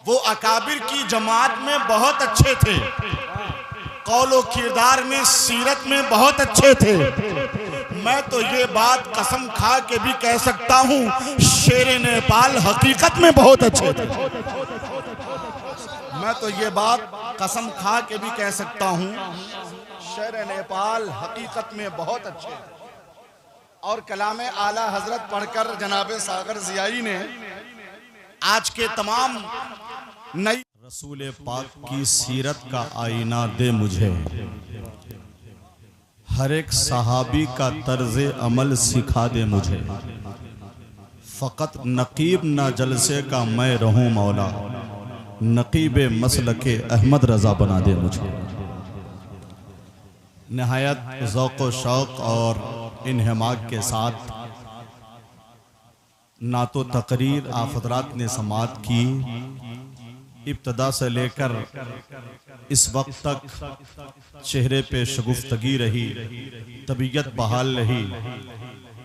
वो अकाबिर की जमात में बहुत अच्छे थे, कौलो किरदार में, सीरत में बहुत अच्छे थे। मैं तो ये बात कसम खा के भी कह सकता हूँ, शेर नेपाल हकीकत में बहुत अच्छे थे। मैं तो ये बात कसम खा के भी कह सकता हूँ, शेर नेपाल हकीकत में बहुत अच्छे थे। और कलाम आला हजरत पढ़कर जनाब सागर ज़ियाई ने आज के तमाम नई रसूल पाक की सीरत का आईना दे मुझे, हर एक सहाबी का तर्ज़े अमल सिखा दे मुझे, फ़कत नकीब ना जलसे का मैं रहूं मौला, नकीब मसलके अहमद रज़ा बना दे मुझे। नहायत ज़ौक़ व शौक़ और इन्हमाक के साथ नातो तकरीर आप हज़रात ने समाअत की। इब्तदा से लेकर इस वक्त तक चेहरे पे शगुफ्तगी रही, तबीयत बहाल रही,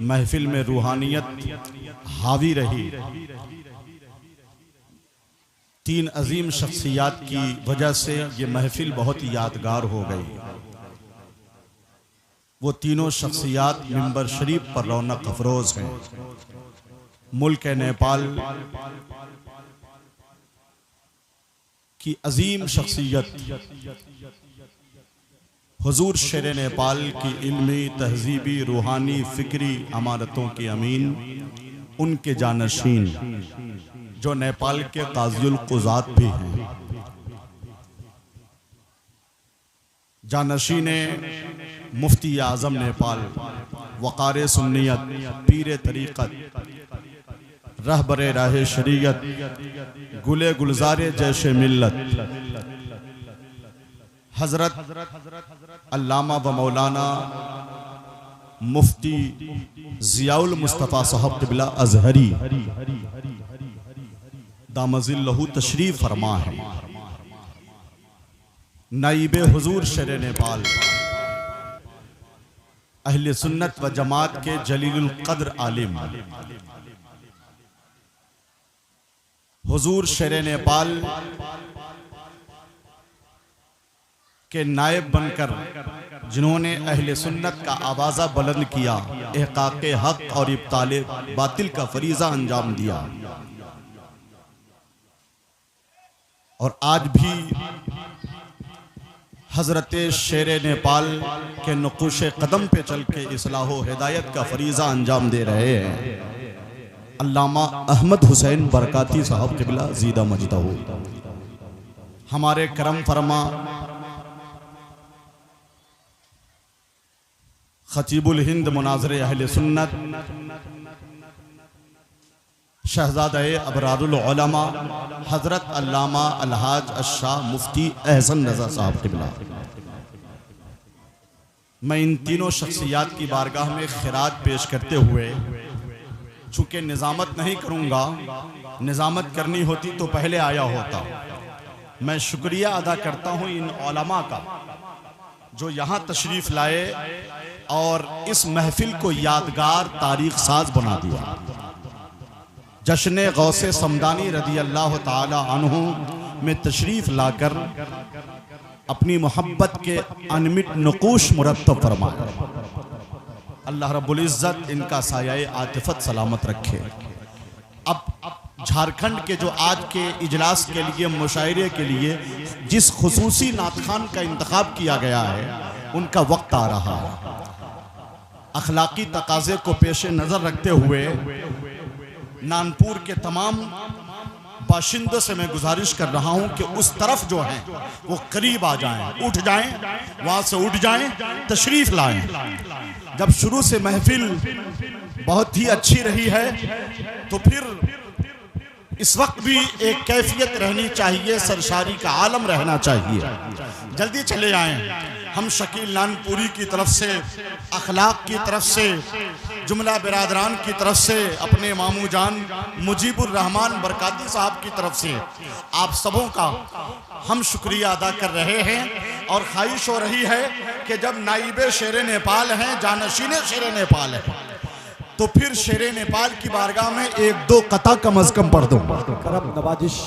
महफिल में रूहानियत हावी रही। तीन अजीम शख्सियात की वजह से ये महफिल बहुत यादगार हो गई। वो तीनों शख्सियात मिंबर शरीफ पर रौनक अफरोज हैं। मुल्क नेपाल की अजीम शख्सियत हुजूर शेर नेपाल की इल्मी, तहजीबी, रूहानी, फिक्री अमारतों के अमीन, उनके जानशीन जो नेपाल के काज़ियुल क़ुज़ात भी हैं, जानशीन मुफ्ती आज़म नेपाल, वक़ार सुन्नियत, पीर तरीक़त, रहबरे राहे शरीयत, गुले गुलजारे जैशे मिल्लत, हजरत अल्लामा व मौलाना मुफ्ती ज़ियाउल मुस्तफ़ा साहब क़िबला अज़हरी दामज़िल्लहु तशरीफ़ फरमा है। नाइबे हुजूर शेर नेपाल, अहले सुन्नत व जमात के जलीलुल क़द्र आलिम हुजूर शेर नेपाल के नायब बनकर जिन्होंने अहले सुन्नत का आवाज़ा बुलंद किया, इहक़ाक़े हक़ और इब्ताले बातिल का फरीज़ा अंजाम दिया, और आज भी हज़रत शेर नेपाल के नुक़ूश कदम पे चल के इस्लाह व हिदायत का फरीज़ा अंजाम दे रहे हैं अल्लामा अहमद हुसैन बरकाती साहब क़िबला ज़ीदा मजदहू। हमारे करम फरमा ख़तीबुल हिंद मुनाज़िर अहले सुन्नत शहज़ादे अबरारुल उलमा हज़रत अल्लामा अलहाज अशाह मुफ्ती एहसन रज़ा साहब क़िबला, मैं इन तीनों शख्सियात की बारगाह में खिरात पेश करते हुए, चूँकि निज़ामत नहीं करूँगा, निज़ामत करनी होती तो पहले आया होता, मैं शुक्रिया अदा करता हूँ इन उलमा का जो यहाँ तशरीफ़ लाए और इस महफिल को यादगार तारीख़ साज बना दिया। जश्न गौसे समदानी रदी अल्लाह ताला अन्हु में तशरीफ़ लाकर अपनी मोहब्बत के अनमिट नक़ूश मुरत्तब फरमाया। अल्लाह रब्बुल इज़्ज़त इनका साया आतिफ़त सलामत रखे। अब झारखंड के जो आज के इजलास के लिए, मुशायरे के लिए जिस खुसूसी नातखान का इंतखाब किया गया है, उनका वक्त आ रहा है। अखलाकी तकाज़े को पेश नज़र रखते हुए नानपुर के तमाम बाशिंदों से मैं गुजारिश कर रहा हूं कि उस तरफ जो हैं वो करीब आ जाएं, उठ जाएं, वहां से उठ जाएं, तशरीफ लाएं। जब शुरू से महफिल बहुत ही अच्छी रही है तो फिर इस वक्त भी एक कैफियत रहनी चाहिए, सरशारी का आलम रहना चाहिए। जल्दी चले आएं। हम शकील नानपुरी की तरफ से, अखलाक की तरफ से, जुमला बिरादरान की तरफ से, अपने मामू जान मुजीबुर रहमान बरकाती साहब की तरफ से आप सबों का हम शुक्रिया अदा कर रहे हैं। और ख्वाहिश हो रही है कि जब नाइबे शेर नेपाल हैं, जानशीन शेर नेपाल हैं, तो फिर शेर नेपाल की बारगाह में एक दो कता कम अज कम पढ़ दूँ। करम नवाजिश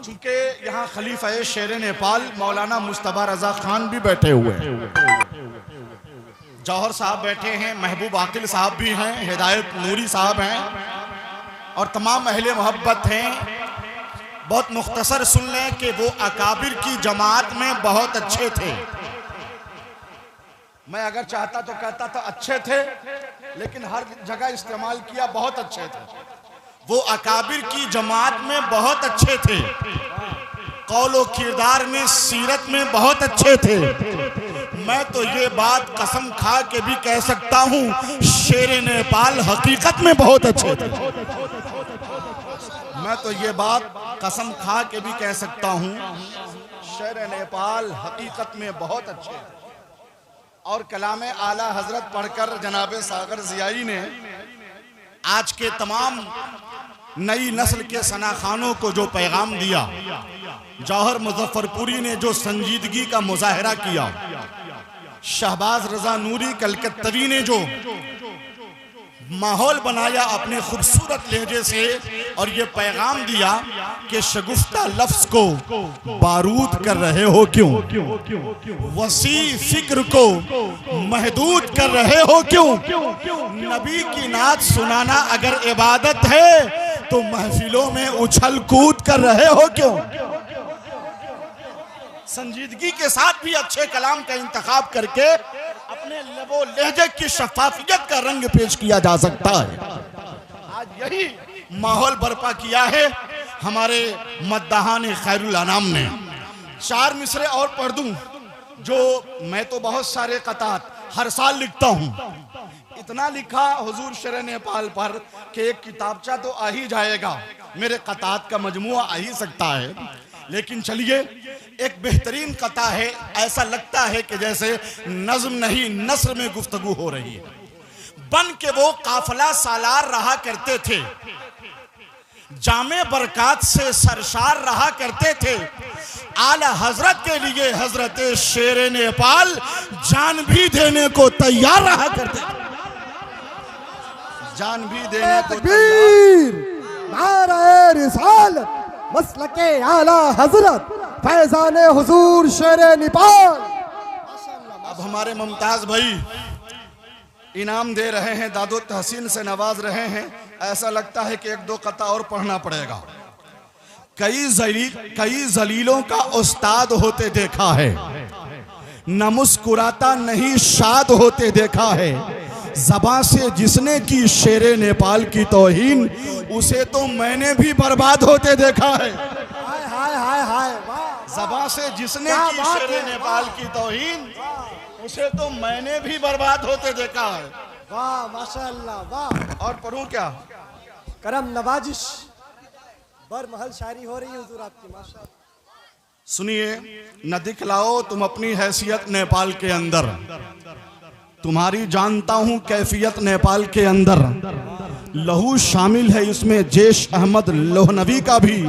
चूंकि यहाँ खलीफा शेर नेपाल मौलाना मुस्तफा रजा खान भी बैठे हुए हैं, जौहर साहब बैठे हैं, महबूब आकिल साहब भी हैं, हिदायत नूरी साहब हैं और तमाम अहले मोहब्बत हैं। बहुत मुख्तसर सुन लें कि वो अकाबिर की जमात में बहुत अच्छे थे। मैं अगर चाहता तो कहता था अच्छे थे, लेकिन हर जगह इस्तेमाल किया बहुत अच्छे थे। वो अकाबिर की जमात में बहुत अच्छे थे, कौलो किरदार में, सीरत में बहुत अच्छे थे। मैं तो ये बात कसम खा के भी कह सकता हूँ, शेर नेपाल हकीकत में बहुत अच्छे थे। मैं तो ये बात कसम खा के भी कह सकता हूँ, शेर नेपाल हकीकत में बहुत अच्छे थे। और कलाम आला हजरत पढ़कर जनाब सागर ज़ियाई ने आज के तमाम नई नस्ल के सनाखानों को जो पैगाम दिया, जौहर मुजफ्फरपुरी ने जो संजीदगी का मुजाहरा किया, शहबाज रजा नूरी कलकत्तवी ने जो माहौल बनाया अपने खूबसूरत लहजे से और ये पैगाम दिया कि शगुफ्ता लफ्ज को बारूद कर रहे हो क्यों, वसी फिक्र को महदूद कर रहे हो क्यों, नबी की नात सुनाना अगर इबादत है तो महफिलों में उछल कूद कर रहे हो क्यों। संजीदगी के साथ भी अच्छे कलाम का इंतखाब करके अपने लबो लहजे की शफाफियत का रंग पेश किया जा सकता है। आज यही माहौल बर्पा किया है हमारे मद्दाहान खैरुल अनाम ने। 4 मिसरे और पढ़ दूं, जो मैं तो बहुत सारे कतात हर साल लिखता हूं, इतना लिखा हुजूर शेर नेपाल पर कि एक किताबचा तो आ ही जाएगा, मेरे कतात का मजमुआ आ ही सकता है। लेकिन चलिए, एक बेहतरीन कता है, ऐसा लगता है कि जैसे नज्म नहीं नस्र में गुफ्तगू हो रही है। बन के वो काफिला सालार रहा करते थे, जामे बरकात से सरशार रहा करते थे। आला हजरत के लिए हजरत शेर नेपाल जान भी देने को तैयार रहा करते थे, जान भी देने को तैयार। नारे रिसालत मसलके आला हजरत फैजाने हुजूर शेर नेपाल। अब हमारे मुमताज भाई इनाम दे रहे हैं, दादो तहसीन से नवाज रहे हैं। ऐसा लगता है कि 1-2 कता और पढ़ना पड़ेगा। कई जलीलों का उस्ताद होते देखा है, न मुस्कुराता नहीं शाद होते देखा है। ज़बां से जिसने की शेर नेपाल की तौहीन, उसे तो मैंने भी बर्बाद होते देखा है। हाय हाय हाय हाय, ज़बां से जिसने की शेर नेपाल की तौहीन, उसे तो मैंने भी बर्बाद होते देखा है। वाह माशाअल्लाह, वाह। और पढ़ूं क्या? करम नवाजिश बरमहल शायरी हो रही है हुजूर आपकी, माशाअल्लाह। सुनिए, न दिखलाओ तुम अपनी हैसियत नेपाल के अंदर, तुम्हारी जानता हूं कैफियत नेपाल के अंदर। लहू शामिल है इसमें जैश अहमद लोहनवी का भी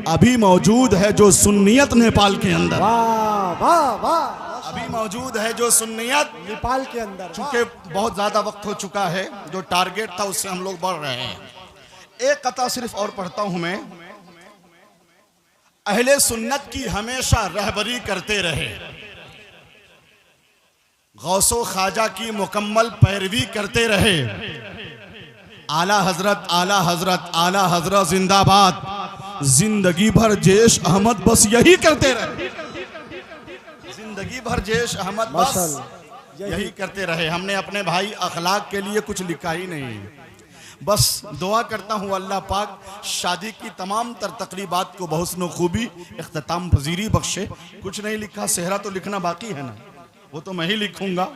अभी मौजूद है, जो सुन्नियत नेपाल के अंदर। वाह वाह वाह, अभी मौजूद है जो सुन्नियत नेपाल के अंदर। चूंकि बहुत ज्यादा वक्त हो चुका है, जो टारगेट था उससे हम लोग बढ़ रहे हैं। एक कथा सिर्फ और पढ़ता हूं मैं। अहले सुन्नत की हमेशा रहबरी करते रहे, गौसो ख्वाजा की मुकम्मल पैरवी करते रहे। आला हजरत आला हजरत आला हजरत जिंदाबाद, जिंदगी भर जैश अहमद बस यही करते रहे, जिंदगी भर जैश अहमद बस यही करते रहे। हमने अपने भाई अखलाक के लिए कुछ लिखा ही नहीं, बस दुआ करता हूँ अल्लाह पाक शादी की तमाम तर तकरीबात को बहुस्न खूबी इख्तिताम पजीरी बख्शे। कुछ नहीं लिखा, सेहरा तो लिखना बाकी है ना, वो तो मैं ही लिखूंगा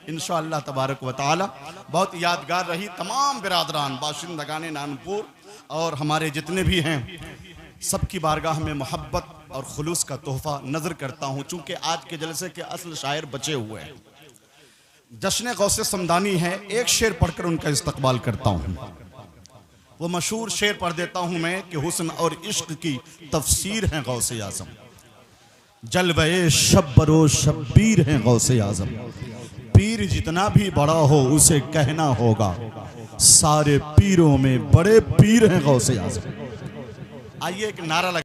इंशाअल्लाह तबारक व तआला। बहुत यादगार रही। तमाम बिरादरान बाशिंदगान नानपुर और हमारे जितने भी हैं, सबकी बारगाह में मोहब्बत और खुलूस का तोहफा नजर करता हूँ। चूंकि आज के जलसे के असल शायर बचे हुए हैं, जश्न गौसे समदानी है, एक शेर पढ़कर उनका इस्तकबाल करता हूँ। वो मशहूर शेर पढ़ देता हूँ मैं कि हुस्न और इश्क की तफसीर है गौसे आज़म, जलवे शब्बरो शब्बीर हैं गौसे आज़म। पीर जितना भी बड़ा हो उसे कहना होगा, सारे पीरों में बड़े पीर हैं गौसे आज़म। आइए एक नारा लगा।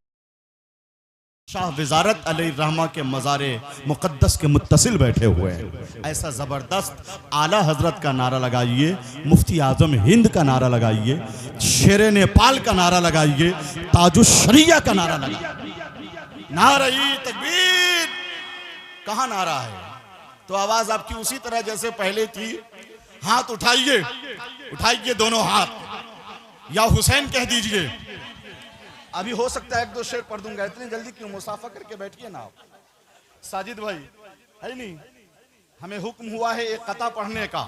शाह वजारत अलैहिर्रहमा के मज़ारे मुक़द्दस के मुत्तसिल बैठे हुए हैं। ऐसा ज़बरदस्त आला हजरत का नारा लगाइए, मुफ्ती आज़म हिंद का नारा लगाइए, शेरे नेपाल का नारा लगाइए, ताजुश शरिया का नारा लगाइए। नारे तकबीर, कहाँ नारा है? तो आवाज़ आपकी उसी तरह जैसे पहले थी। हाथ उठाइए, उठाइए दोनों हाथ, या हुसैन कह दीजिए। अभी हो सकता है एक दो शेर पढ़ दूंगा, इतनी जल्दी क्यों? मुसाफा करके बैठिए ना आप। साजिद भाई है नहीं, हमें हुक्म हुआ है एक कता पढ़ने का।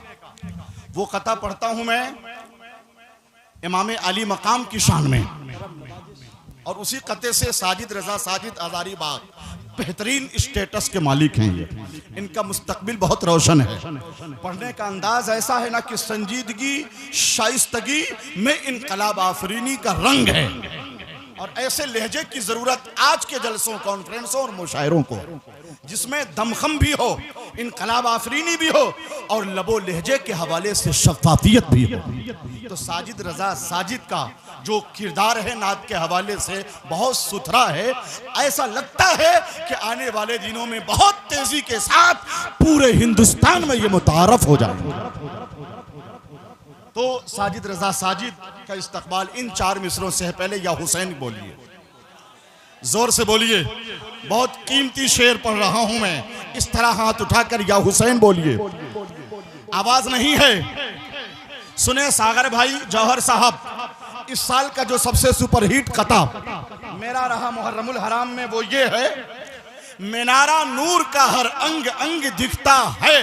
वो कता पढ़ता हूं मैं इमाम अली मकाम की शान में, और उसी कते से साजिद रजा साजिद आजारी बाग बेहतरीन स्टेटस के मालिक हैं। ये इनका मुस्तकबिल बहुत रोशन है। पढ़ने का अंदाज ऐसा है ना कि संजीदगी शाइस्तगी में इनकलाब आफरीनी का रंग है, और ऐसे लहजे की जरूरत आज के जलसों, कॉन्फ्रेंसों और मुशायरों को, जिसमें दमखम भी हो, इनकलाब आफरीनी भी हो, और लबो लहजे के हवाले से शफाफियत भी हो। तो साजिद रजा साजिद का जो किरदार है नात के हवाले से बहुत सुथरा है। ऐसा लगता है कि आने वाले दिनों में बहुत तेजी के साथ पूरे हिंदुस्तान में ये मुतारफ हो जाएगा। तो साजिद रजा साजिद का इस्तकबाल इन चार मिसरों से है। पहले या हुसैन बोलिए, जोर से बोलिए। बहुत कीमती शेर पढ़ रहा हूं मैं, इस तरह हाथ उठाकर या हुसैन बोलिए। आवाज नहीं है, सुने सागर भाई जौहर साहब, इस साल का जो सबसे सुपरहिट कता मेरा रहा मुहर्रमुल हराम में, वो ये है, मीनारा नूर का हर अंग अंग दिखता है,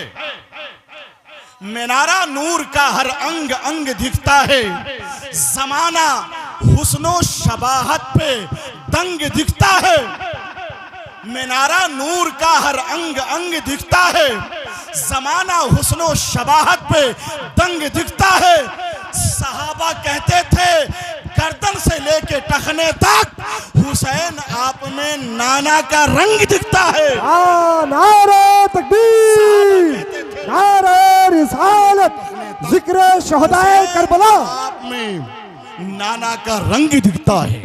मीनारा नूर का हर अंग अंग दिखता है, जमाना हुस्नो शबाहत पे दंग दिखता है, मीनारा नूर का हर अंग अंग दिखता है, जमाना हुस्नो शबाहत पे दंग दिखता है। सहाबा कहते थे गर्दन से लेके टखने तक हुसैन आप में नाना का रंग दिखता है। नारे तकबीर, नारे रिसालत, जिक्र शहदाए करबला, आप में नाना का रंग दिखता है।